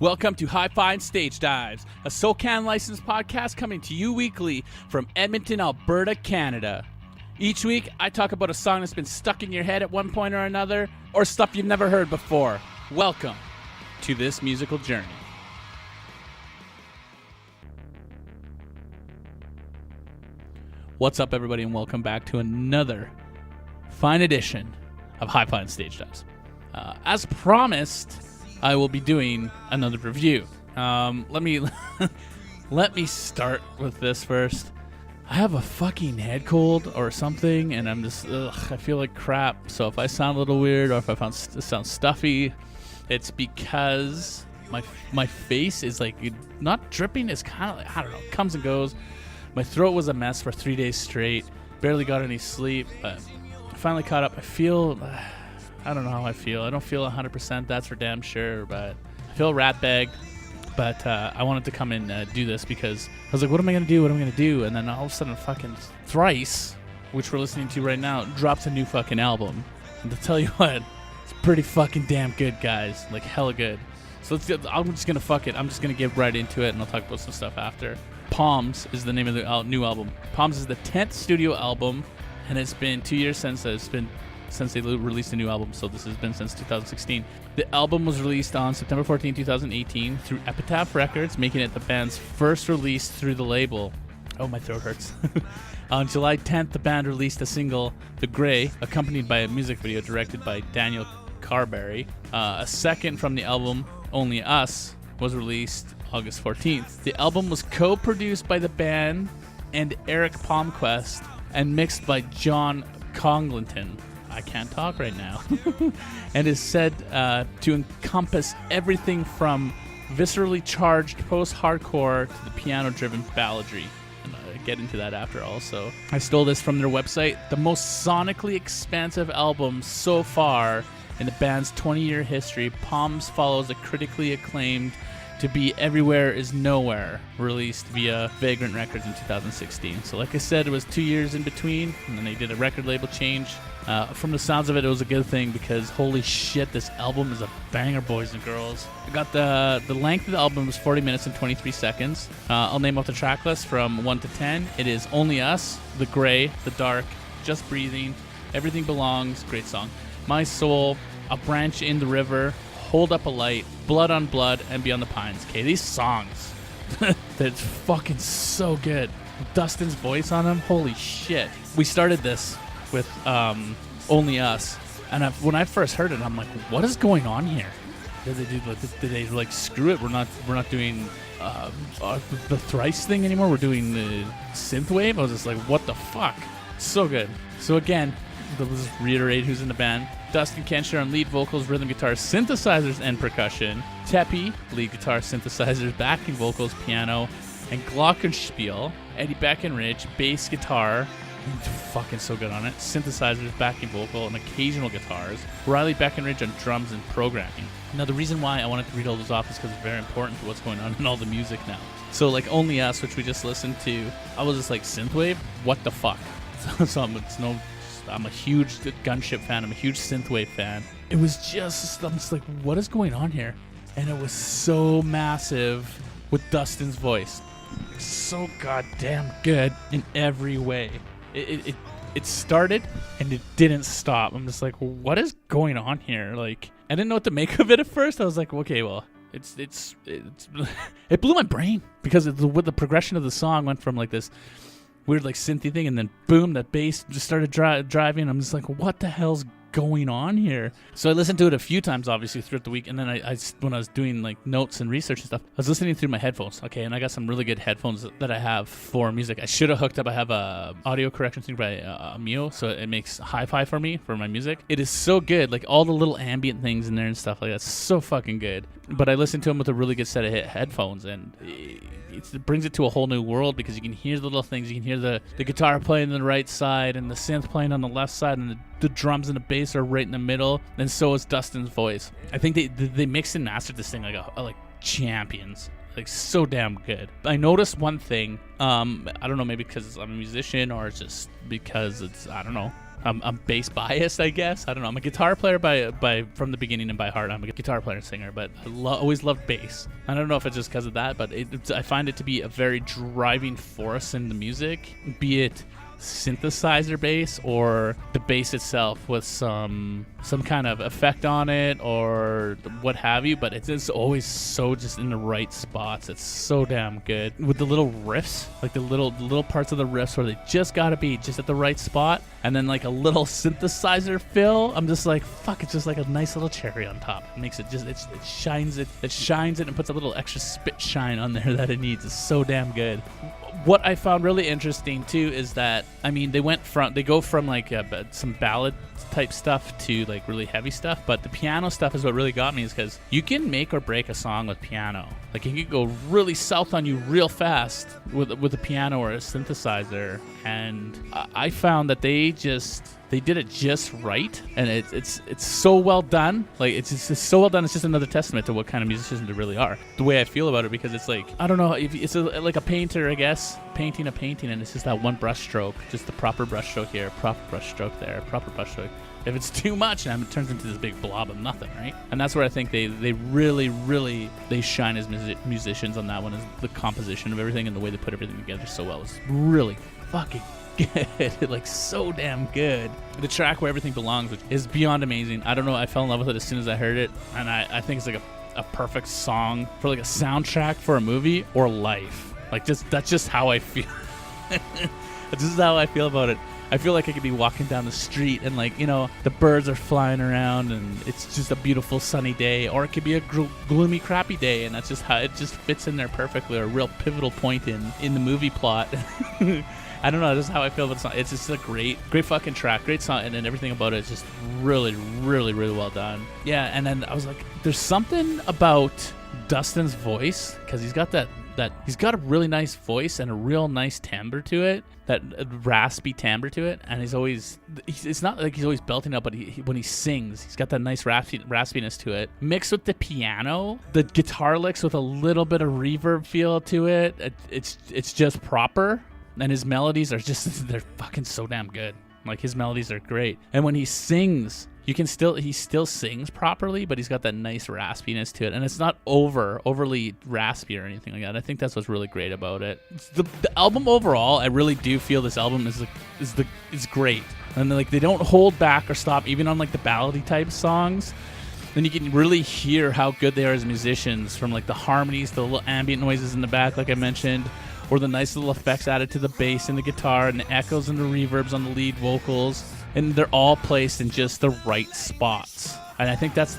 Welcome to Hi-Fi and Stage Dives, a SoCan licensed podcast coming to you weekly from Edmonton, Alberta, Canada. Each week, I talk about a song that's been stuck in your head at one point or another, or stuff you've never heard before. Welcome to this musical journey. What's up, everybody, and welcome back to another fine edition of Hi-Fi and Stage Dives. As promised, I will be doing another review. Let me start with this first. I have a fucking head cold or something, and I'm just I feel like crap. So if I sound a little weird or if I sound stuffy, it's because my face is like not dripping. It's kind of like, I don't know, comes and goes. My throat was a mess for 3 days straight. Barely got any sleep, but I finally caught up. I feel. I don't know how I feel. I don't feel 100%, that's for damn sure, but I feel rat bag. But I wanted to come and do this because I was like, what am I going to do? What am I going to do? And then all of a sudden, fucking Thrice, which we're listening to right now, drops a new fucking album. And to tell you what, it's pretty fucking damn good, guys. Like, hella good. So I'm just going to fuck it. I'm just going to get right into it, and I'll talk about some stuff after. Palms is the name of the new album. Palms is the 10th studio album, and it's been 2 years since they released a new album, so this has been since 2016. The album was released on September 14, 2018 through Epitaph Records, making it the band's first release through the label. Oh, my throat hurts. On July 10th, the band released a single, The Grey, accompanied by a music video directed by Daniel Carberry. A second from the album, Only Us, was released August 14th. The album was co-produced by the band and Eric Palmquist and mixed by John Congleton. I can't talk right now. And is said to encompass everything from viscerally charged post-hardcore to the piano-driven balladry. And I'll get into that after also. I stole this from their website. The most sonically expansive album so far in the band's 20-year history, Palms follows a critically acclaimed To Be Everywhere Is Nowhere, released via Vagrant Records in 2016. So like I said, it was 2 years in between, and then they did a record label change. From the sounds of it, it was a good thing because holy shit, this album is a banger, boys and girls. I got the length of the album was 40 minutes and 23 seconds. I'll name off the track list from 1 to 10. It is Only Us, The Grey, The Dark, Just Breathing, Everything Belongs, great song, My Soul, A Branch in the River, Hold Up a Light, Blood on Blood, and Beyond the Pines. Okay, these songs, that's fucking so good. Dustin's voice on them, holy shit. We started this with Only Us, and when I first heard it, I'm like, what is going on here? Did they like screw it? We're not doing the Thrice thing anymore. We're doing the synthwave. I was just like, what the fuck? So good. So again, let's reiterate who's in the band. Dustin Kensher on lead vocals, rhythm guitar, synthesizers, and percussion. Teppy, lead guitar, synthesizers, backing vocals, piano, and glockenspiel. Eddie Beckenridge, bass guitar, fucking so good on it, synthesizers, backing vocal, and occasional guitars. Riley Beckenridge on drums and programming. Now, the reason why I wanted to read all those off is because it's very important to what's going on in all the music now. So, like Only Us, which we just listened to, I was just like, synthwave? What the fuck? I'm a huge Gunship fan. I'm a huge synthwave fan. It was just, I'm just like, what is going on here? And it was so massive with Dustin's voice. So goddamn good in every way. It started and it didn't stop. I'm just like, what is going on here? Like, I didn't know what to make of it at first. I was like, okay, well, it blew my brain because with the progression of the song went from like this weird like synthy thing, and then boom, that bass just started driving. I'm just like, what the hell's going on here? So I listened to it a few times, obviously, throughout the week, and then I when I was doing like notes and research and stuff, I was listening through my headphones. Okay, and I got some really good headphones that I have for music. I should have hooked up. I have a audio correction thing by Mio, so it makes hi-fi for me for my music. It is so good, like all the little ambient things in there and stuff like that. So fucking good. But I listened to them with a really good set of headphones, and it brings it to a whole new world because you can hear the little things. You can hear the guitar playing on the right side and the synth playing on the left side, and the drums and the bass are right in the middle, and so is Dustin's voice. I think they mixed and mastered this thing like champions. Like, so damn good. I noticed one thing. I don't know, maybe because I'm a musician or it's just because it's, I don't know. I'm bass biased, I guess. I don't know. I'm a guitar player by from the beginning and by heart. I'm a guitar player and singer, but I always loved bass. I don't know if it's just because of that, but I find it to be a very driving force in the music, be it synthesizer bass or the bass itself with some kind of effect on it or what have you, but it's always so just in the right spots. It's so damn good with the little riffs, like the little parts of the riffs where they just gotta be just at the right spot, and then like a little synthesizer fill. I'm just like, fuck, it's just like a nice little cherry on top. It makes it just, it shines it and puts a little extra spit shine on there that it needs. It's so damn good. What I found really interesting too is that, I mean, they go from like some ballad type stuff to like really heavy stuff, but the piano stuff is what really got me, is because you can make or break a song with piano. Like it could go really south on you real fast with a piano or a synthesizer, and I found that they did it just right, and it's so well done. Like it's just so well done. It's just another testament to what kind of musicians they really are. The way I feel about it, because it's like, I don't know, if it's like a painter, I guess, painting a painting, and it's just that one brush stroke, just the proper brush stroke here, proper brush stroke there, proper brush stroke. If it's too much, then it turns into this big blob of nothing, right? And that's where I think they really shine as musicians on that one, is the composition of everything and the way they put everything together so well. It's really fucking good. Like so damn good. The track Where Everything Belongs, which is beyond amazing. I don't know, I fell in love with it as soon as I heard it, and I think it's like a perfect song for like a soundtrack for a movie or life. Like that's just how I feel. This is how I feel about it. I feel like I could be walking down the street and, like, you know, the birds are flying around and it's just a beautiful sunny day, or it could be a gloomy, crappy day, and that's just how it just fits in there perfectly, or a real pivotal point in the movie plot. I don't know, this is how I feel about the song. It's just a great fucking track, great song, and then everything about it is just really well done. Yeah, and then I was like, there's something about Dustin's voice, because he's got he's got a really nice voice and a real nice timbre to it, that raspy timbre to it, and it's not like he's always belting up, but when he sings, he's got that nice raspiness to it, mixed with the piano, the guitar licks with a little bit of reverb feel to it. It's just proper, and his melodies are just, they're fucking so damn good. Like, his melodies are great, and when he sings, he still sings properly, but he's got that nice raspiness to it, and it's not overly raspy or anything like that. I think that's what's really great about it. The album overall, I really do feel this album is great, and like they don't hold back or stop, even on like the ballady type songs. Then you can really hear how good they are as musicians, from like the harmonies, the little ambient noises in the back, like I mentioned, or the nice little effects added to the bass and the guitar, and the echoes and the reverbs on the lead vocals. And they're all placed in just the right spots. And I think that's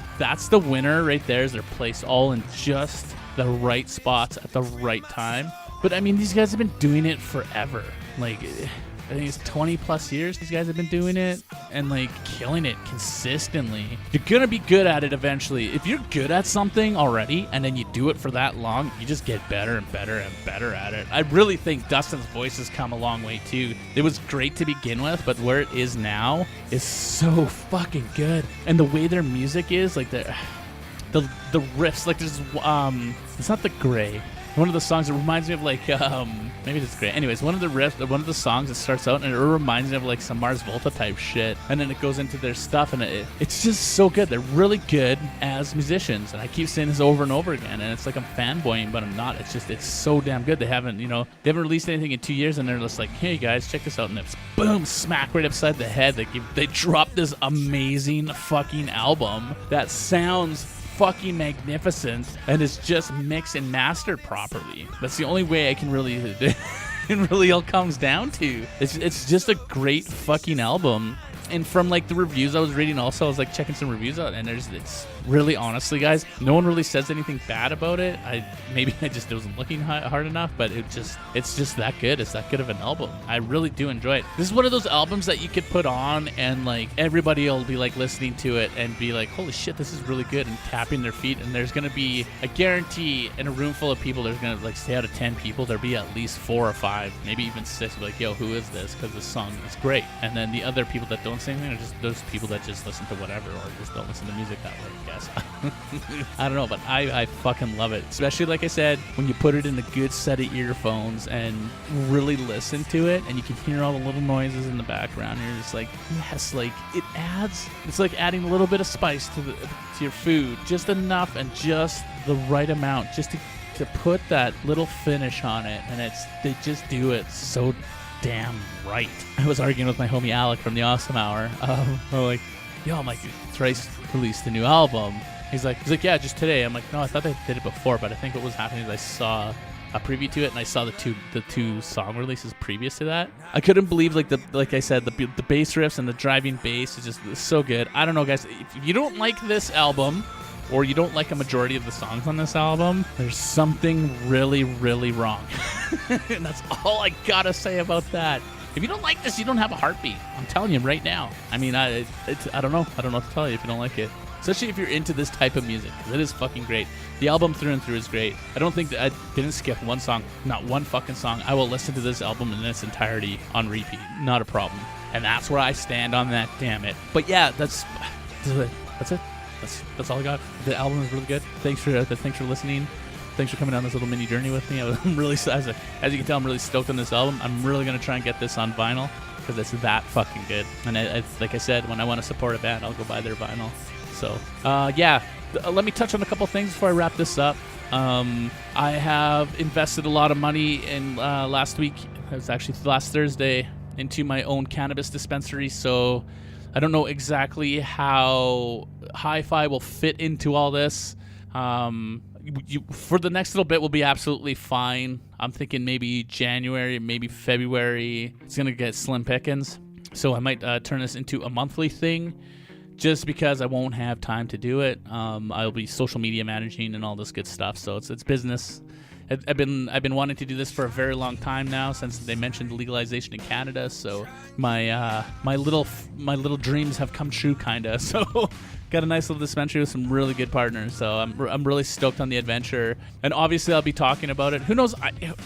the winner right there, is they're placed all in just the right spots at the right time. But I mean, these guys have been doing it forever. Like, I think it's 20 plus years these guys have been doing it, and like killing it consistently. You're gonna be good at it eventually. If you're good at something already and then you do it for that long, you just get better and better and better at it. I really think Dustin's voice has come a long way too. It was great to begin with, but where it is now is so fucking good. And the way their music is, like the riffs, like there's it's not the Gray. One of the songs, it reminds me of like maybe it's great. Anyways, one of the songs that starts out and it reminds me of like some Mars Volta type shit, and then it goes into their stuff, and it's just so good. They're really good as musicians, and I keep saying this over and over again, and it's like I'm fanboying, but I'm not. It's so damn good. They haven't released anything in 2 years, and they're just like, hey guys, check this out, and it's boom, smack right upside the head. They drop this amazing fucking album that sounds fucking magnificent, and it's just mixed and mastered properly. That's the only way I can really it really all comes down to. It's just a great fucking album. And from like the reviews I was reading, also I was like checking some reviews out, and it's really, honestly guys, no one really says anything bad about it. Maybe I just wasn't looking hard enough, but it's just that good. It's that good of an album. I really do enjoy it. This is one of those albums that you could put on and like everybody will be like listening to it and be like, holy shit, this is really good, and tapping their feet. And there's gonna be, I guarantee, in a room full of people, there's gonna, like, say out of 10 people, there'll be at least 4 or 5, maybe even 6, be like, yo, who is this? Because this song is great. And then the other people that don't say anything are just those people that just listen to whatever, or just don't listen to music that way. guess. I don't know, but I fucking love it. Especially, like I said, when you put it in a good set of earphones and really listen to it, and you can hear all the little noises in the background. You're just like, yes, like it adds. It's like adding a little bit of spice to your food, just enough and just the right amount, just to put that little finish on it. And they just do it so damn right. I was arguing with my homie Alec from the Awesome Hour. I'm like, Thrice released a new album. He's like, yeah, just today. I'm like, no, I thought they did it before, but I think what was happening is I saw a preview to it, and I saw the two song releases previous to that. I couldn't believe, like I said, the bass riffs and the driving bass is just so good. I don't know, guys. If you don't like this album, or you don't like a majority of the songs on this album, there's something really, really wrong. And that's all I gotta say about that. If you don't like this, you don't have a heartbeat. I'm telling you right now. I mean, I don't know. I don't know what to tell you if you don't like it. Especially if you're into this type of music. It is fucking great. The album through and through is great. I don't think that I didn't skip one song. Not one fucking song. I will listen to this album in its entirety on repeat. Not a problem. And that's where I stand on that, damn it. But yeah, that's it. That's all I got. The album is really good. Thanks for listening. Thanks for coming on this little mini journey with me. I'm really, as you can tell, I'm really stoked on this album. I'm really going to try and get this on vinyl because it's that fucking good. And like I said, when I want to support a band, I'll go buy their vinyl. So, yeah, let me touch on a couple things before I wrap this up. I have invested a lot of money in last week. It was actually last Thursday into my own cannabis dispensary. So I don't know exactly how hi-fi will fit into all this. For the next little bit, we'll be absolutely fine. I'm thinking maybe January, maybe February. It's going to get slim pickings. So I might turn this into a monthly thing just because I won't have time to do it. I'll be social media managing and all this good stuff. So it's business. I've been wanting to do this for a very long time now since they mentioned legalization in Canada. So my little dreams have come true, kinda. So got a nice little dispensary with some really good partners. So I'm really stoked on the adventure. And obviously I'll be talking about it. Who knows?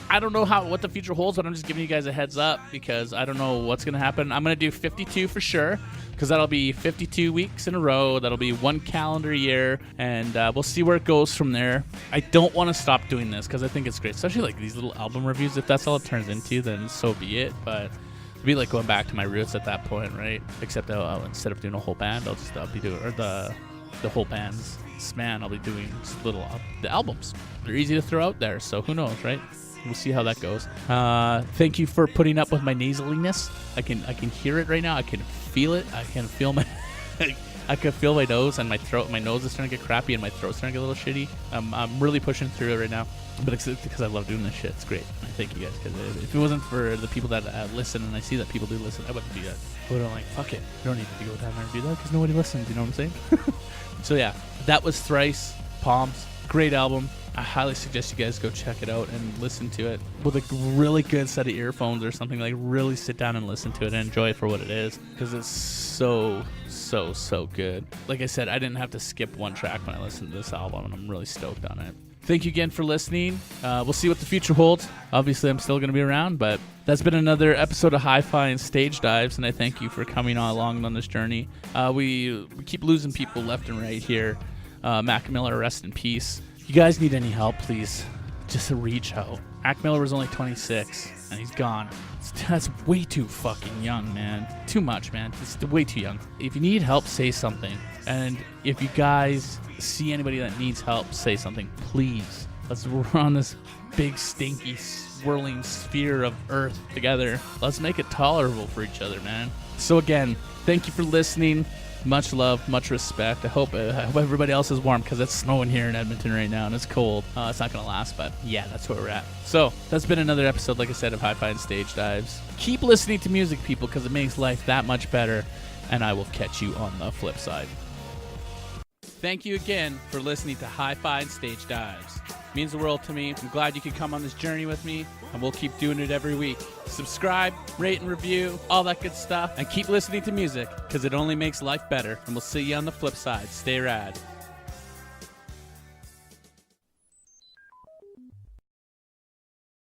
I don't know what the future holds, but I'm just giving you guys a heads up because I don't know what's gonna happen. I'm gonna do 52 for sure, because that'll be 52 weeks in a row. That'll be one calendar year, and we'll see where it goes from there. I don't want to stop doing this because I think it's great, especially like these little album reviews. If that's all it turns into, then so be it. But it'd be like going back to my roots at that point, right? Except instead of doing a whole band, I'll be doing the whole band's span. I'll be doing just the albums. They're easy to throw out there, so who knows, right? We'll see how that goes. Thank you for putting up with my nasaliness. I can hear it right now. I can feel it. I can feel my I can feel my nose and my throat. My nose is starting to get crappy and my throat's starting to get a little shitty. I'm really pushing through it right now, but it's because I love doing this shit. It's great. Thank you guys, because if it wasn't for the people that listen, and I see that people do listen, I wouldn't do that. I would have like, fuck it. You don't need to go down there and do that because nobody listens. You know what I'm saying? So yeah, that was Thrice, Palms. Great album. I highly suggest you guys go check it out and listen to it with a really good set of earphones or something. Like, really sit down and listen to it and enjoy it for what it is, because it's so good. Like I said, I didn't have to skip one track when I listened to this album, and I'm really stoked on it. Thank you again for listening. We'll see what the future holds. Obviously, I'm still going to be around, but that's been another episode of Hi-Fi and Stage Dives, and I thank you for coming along on this journey. We keep losing people left and right here. Mac Miller, rest in peace. If you guys need any help, please just reach out. Mac Miller was only 26, and he's gone. That's way too fucking young, man. Too much, man. It's way too young. If you need help, say something. And if you guys see anybody that needs help, say something, please. We're on this big, stinky, swirling sphere of Earth together. Let's make it tolerable for each other, man. So again, thank you for listening. Much love, much respect. I hope everybody else is warm, because it's snowing here in Edmonton right now and it's cold. It's not going to last, but yeah, that's where we're at. So that's been another episode, like I said, of Hi-Fi and Stage Dives. Keep listening to music, people, because it makes life that much better, and I will catch you on the flip side. Thank you again for listening to Hi-Fi and Stage Dives. It means the world to me. I'm glad you could come on this journey with me, and we'll keep doing it every week. Subscribe, rate and review, all that good stuff, and keep listening to music, because it only makes life better. And we'll see you on the flip side. Stay rad.